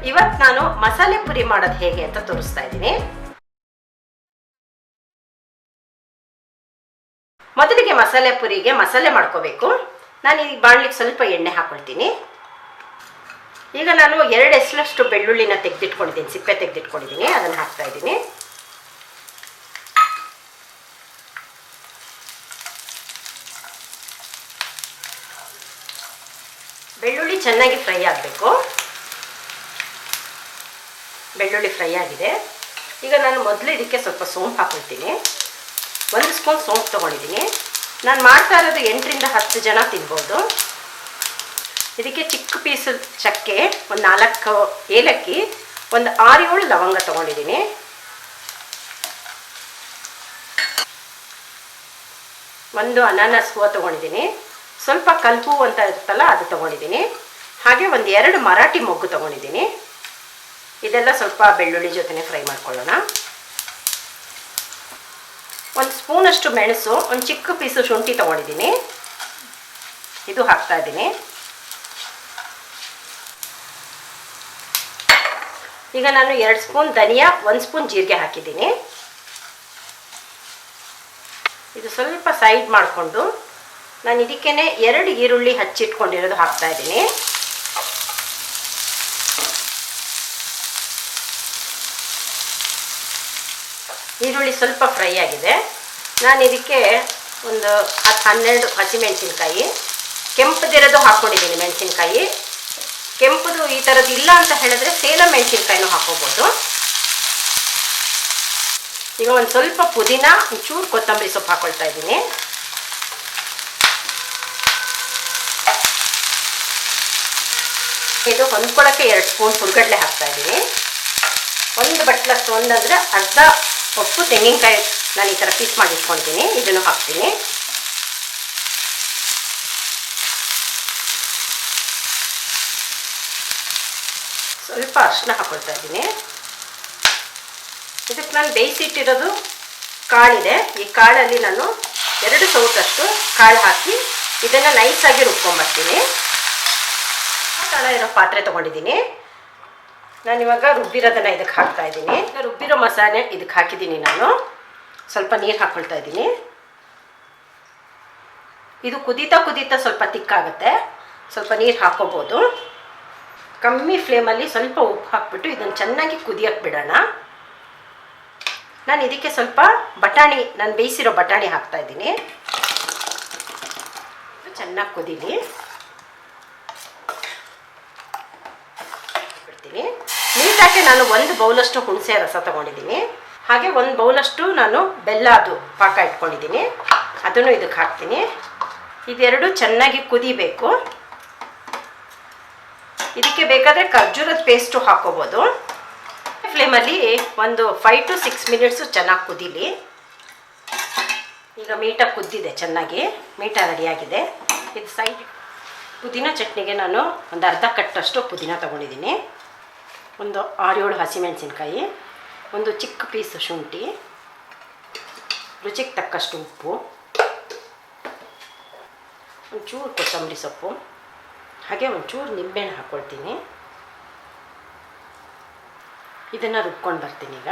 ಇವತ್ತು ನಾನು ಮಸಾಲೆ ಪುರಿ ಮಾಡೋದು ಹೇಗೆ ಅಂತ ತೋರಿಸ್ತಾ ಇದ್ದೀನಿ. ಮೊದಲಿಗೆ ಮಸಾಲೆ ಪುರಿಗೆ ಮಸಾಲೆ ಮಾಡ್ಕೋಬೇಕು. ನಾನು ಈ ಬಾಣಲಿಗೆ ಸ್ವಲ್ಪ ಎಣ್ಣೆ ಹಾಕೊಳ್ತೀನಿ. ಈಗ ನಾನು 2 ಎಸಳಷ್ಟು ಬೆಳ್ಳುಳ್ಳಿನ ತೆಗೆದಿಟ್ಕೊಂಡಿದ್ದೀನಿ, ಸಿಪ್ಪೆ ತೆಗೆದಿಟ್ಕೊಂಡಿದ್ದೀನಿ, ಅದನ್ನು ಹಾಕ್ತಾ ಇದ್ದೀನಿ. ಬೆಳ್ಳುಳ್ಳಿ ಚೆನ್ನಾಗಿ ಫ್ರೈ ಆಗಬೇಕು. ಬೆಳ್ಳುಳ್ಳಿ ಫ್ರೈ ಆಗಿದೆ. ಈಗ ನಾನು ಮೊದಲು ಇದಕ್ಕೆ ಸ್ವಲ್ಪ ಸೋಂಪು ಹಾಕೊಳ್ತೀನಿ. 1 ಸ್ಪೂನ್ ಸೋಂಪು ತೊಗೊಂಡಿದ್ದೀನಿ. ನಾನು ಮಾಡ್ತಾ ಇರೋದು 8 ರಿಂದ 10 ಜನ ತಿನ್ಬೋದು. ಇದಕ್ಕೆ ಚಿಕ್ಕ ಪೀಸು ಚಕ್ಕೆ, ಒಂದು 4 ಏಲಕ್ಕಿ, ಒಂದು 6-7 ಲವಂಗ ತೊಗೊಂಡಿದ್ದೀನಿ. ಒಂದು ಅನಾನಸ್ ಹೂವು ತೊಗೊಂಡಿದ್ದೀನಿ. ಸ್ವಲ್ಪ ಕಲ್ಪು ಅಂತ ಇರುತ್ತಲ್ಲ ಅದು ತೊಗೊಂಡಿದ್ದೀನಿ. ಹಾಗೆ ಒಂದು 2 ಮರಾಠಿ ಮೊಗ್ಗು ತೊಗೊಂಡಿದ್ದೀನಿ. ಇದೆಲ್ಲ ಸ್ವಲ್ಪ ಬೆಳ್ಳುಳ್ಳಿ ಜೊತೆನೇ ಫ್ರೈ ಮಾಡ್ಕೊಳ್ಳೋಣ. 1 ಸ್ಪೂನಷ್ಟು ಮೆಣಸು, ಒಂದು ಚಿಕ್ಕ ಪೀಸು ಶುಂಠಿ ತೊಗೊಂಡಿದ್ದೀನಿ, ಇದು ಹಾಕ್ತಾ ಇದ್ದೀನಿ. ಈಗ ನಾನು 2 ಸ್ಪೂನ್ ಧನಿಯಾ, 1 ಸ್ಪೂನ್ ಜೀರಿಗೆ ಹಾಕಿದ್ದೀನಿ. ಇದು ಸ್ವಲ್ಪ ಸೈಡ್ ಮಾಡಿಕೊಂಡು ನಾನು ಇದಕ್ಕೇನೆ 2 ಈರುಳ್ಳಿ ಹಚ್ಚಿಟ್ಕೊಂಡಿರೋದು ಹಾಕ್ತಾ ಇದ್ದೀನಿ. ಈರುಳ್ಳಿ ಸ್ವಲ್ಪ ಫ್ರೈ ಆಗಿದೆ. ನಾನು ಇದಕ್ಕೆ ಒಂದು 10-12 ಹಸಿಮೆಣಸಿನ್ಕಾಯಿ, ಕೆಂಪದಿರೋದು ಹಾಕ್ಕೊಂಡಿದ್ದೀನಿ ಮೆಣಸಿನ್ಕಾಯಿ. ಕೆಂಪದು ಈ ಥರದ್ದು ಇಲ್ಲ ಅಂತ ಹೇಳಿದ್ರೆ ಸೇಲ ಮೆಣಸಿನ್ಕಾಯಿನೂ ಹಾಕೋಬೋದು. ಈಗ ಒಂದು ಸ್ವಲ್ಪ ಪುದೀನ, ಒಂಚೂರು ಕೊತ್ತಂಬರಿ ಸೊಪ್ಪು ಹಾಕ್ಕೊಳ್ತಾ ಇದ್ದೀನಿ. ಇದು ಹೊಂದ್ಕೊಳ್ಳೋಕ್ಕೆ 2 ಸ್ಪೂನ್ ಹುರ್ಗಡ್ಲೆ ಹಾಕ್ತಾ ಇದ್ದೀನಿ. 1 ಬಟ್ಲಷ್ಟು, ಒಂದಂದರೆ ಅರ್ಧ ಒಪ್ಪು ತೆಂಗಿನಕಾಯಿ ನಾನು ಈ ಥರ ಪೀಸ್ ಮಾಡಿ ಇಟ್ಕೊಂಡಿದ್ದೀನಿ, ಇದನ್ನು ಹಾಕ್ತೀನಿ. ಸ್ವಲ್ಪ ಅರಿಶಿನ ಹಾಕ್ಕೊಳ್ತಾ ಇದ್ದೀನಿ. ಇದಕ್ಕೆ ನಾನು ಬೇಯಿಸಿಟ್ಟಿರೋದು ಕಾಳಿದೆ. ಈ ಕಾಳಲ್ಲಿ ನಾನು 2 ಸೌಟಷ್ಟು ಕಾಳು ಹಾಕಿ ಇದನ್ನು ನೈಸಾಗಿ ರುಬ್ಕೊಂಬರ್ತೀನಿ. ತಳ ಇರೋ ಪಾತ್ರೆ ತೊಗೊಂಡಿದ್ದೀನಿ. ನಾನಿವಾಗ ರುಬ್ಬಿರೋದನ್ನು ಇದಕ್ಕೆ ಹಾಕ್ತಾ ಇದ್ದೀನಿ. ರುಬ್ಬಿರೋ ಮಸಾಲೆ ಇದಕ್ಕೆ ಹಾಕಿದ್ದೀನಿ. ನಾನು ಸ್ವಲ್ಪ ನೀರು ಹಾಕ್ಕೊಳ್ತಾ ಇದ್ದೀನಿ. ಇದು ಕುದೀತಾ ಕುದೀತಾ ಸ್ವಲ್ಪ ತಿಕ್ಕಾಗುತ್ತೆ, ಸ್ವಲ್ಪ ನೀರು ಹಾಕ್ಕೋಬೋದು. ಕಮ್ಮಿ ಫ್ಲೇಮಲ್ಲಿ ಸ್ವಲ್ಪ ಉಪ್ಪು ಹಾಕ್ಬಿಟ್ಟು ಇದನ್ನು ಚೆನ್ನಾಗಿ ಕುದಿಯೋಕ್ಕೆ ಬಿಡೋಣ. ನಾನು ಇದಕ್ಕೆ ಸ್ವಲ್ಪ ಬಟಾಣಿ, ನಾನು ಬೇಯಿಸಿರೋ ಬಟಾಣಿ ಹಾಕ್ತಾ ಇದ್ದೀನಿ. ಚೆನ್ನಾಗಿ ಕುದೀಲಿ ಬಿಡ್ತೀನಿ. ನೀಟಾಗಿ ನಾನು 1 ಬೌಲಷ್ಟು ಹುಣಸೆ ರಸ ತೊಗೊಂಡಿದ್ದೀನಿ. ಹಾಗೆ 1 ಬೌಲಷ್ಟು ನಾನು ಬೆಲ್ಲ ಅದು ಪಾಕ ಇಟ್ಕೊಂಡಿದ್ದೀನಿ, ಅದನ್ನು ಇದಕ್ಕೆ ಹಾಕ್ತೀನಿ. ಇದೆರಡು ಚೆನ್ನಾಗಿ ಕುದಿಬೇಕು. ಇದಕ್ಕೆ ಬೇಕಾದರೆ ಖರ್ಜೂರದ ಪೇಸ್ಟು ಹಾಕ್ಕೋಬೋದು. ಫ್ಲೇಮಲ್ಲಿ ಒಂದು 5 to 6 ಮಿನಿಟ್ಸು ಚೆನ್ನಾಗಿ ಕುದೀಲಿ. ಈಗ ಮೀಟಾಗಿ ಕುದ್ದಿದೆ, ಚೆನ್ನಾಗಿ ಮೀಟ ರೆಡಿಯಾಗಿದೆ. ಇದು ಸೈಡ್ ಪುದೀನ ಚಟ್ನಿಗೆ ನಾನು ಒಂದು ಅರ್ಧ ಕಟ್ಟಷ್ಟು ಪುದೀನ ತೊಗೊಂಡಿದ್ದೀನಿ, ಒಂದು 6-7 ಹಸಿಮೆಣಸಿನ್ಕಾಯಿ, ಒಂದು ಚಿಕ್ಕ ಪೀಸು ಶುಂಠಿ, ರುಚಿಗೆ ತಕ್ಕಷ್ಟು ಉಪ್ಪು, ಒಂಚೂರು ಕೊತ್ತಂಬರಿ ಸೊಪ್ಪು, ಹಾಗೆ ಒಂಚೂರು ನಿಂಬೆಹಣ್ಣು ಹಾಕ್ಕೊಳ್ತೀನಿ. ಇದನ್ನು ರುಬ್ಕೊಂಡು ಬರ್ತೀನಿ. ಈಗ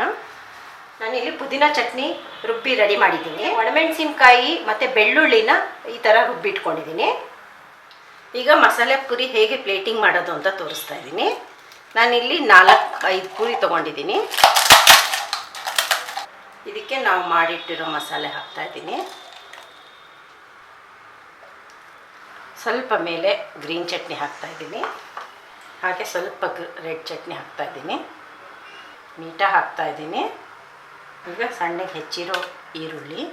ನಾನಿಲ್ಲಿ ಪುದೀನ ಚಟ್ನಿ ರುಬ್ಬಿ ರೆಡಿ ಮಾಡಿದ್ದೀನಿ. ಒಣಮೆಣಸಿನ್ಕಾಯಿ ಮತ್ತು ಬೆಳ್ಳುಳ್ಳಿನ ಈ ಥರ ರುಬ್ಬಿಟ್ಕೊಂಡಿದ್ದೀನಿ. ಈಗ ಮಸಾಲೆ ಪುರಿ ಹೇಗೆ ಪ್ಲೇಟಿಂಗ್ ಮಾಡೋದು ಅಂತ ತೋರಿಸ್ತಾ ಇದ್ದೀನಿ. ನಾನಿಲ್ಲಿ 4-5 ಪೂರಿ ತೊಗೊಂಡಿದ್ದೀನಿ. ಇದಕ್ಕೆ ನಾವು ಮಾಡಿಟ್ಟಿರೋ ಮಸಾಲೆ ಹಾಕ್ತಾ ಇದ್ದೀನಿ. ಸ್ವಲ್ಪ ಮೇಲೆ ಗ್ರೀನ್ ಚಟ್ನಿ ಹಾಕ್ತಾ ಇದ್ದೀನಿ, ಹಾಗೆ ಸ್ವಲ್ಪ ರೆಡ್ ಚಟ್ನಿ ಹಾಕ್ತಾ ಇದ್ದೀನಿ, ಮೀಠ ಹಾಕ್ತಾ ಇದ್ದೀನಿ. ಈಗ ಸಣ್ಣಗೆ ಹೆಚ್ಚಿರೋ ಈರುಳ್ಳಿ,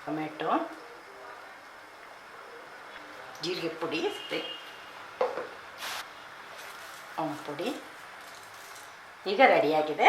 ಟೊಮೆಟೊ, ಜೀರಿಗೆ ಪುಡಿ, ಪುಡಿ ಈಗ ರೆಡಿಯಾಗಿದೆ.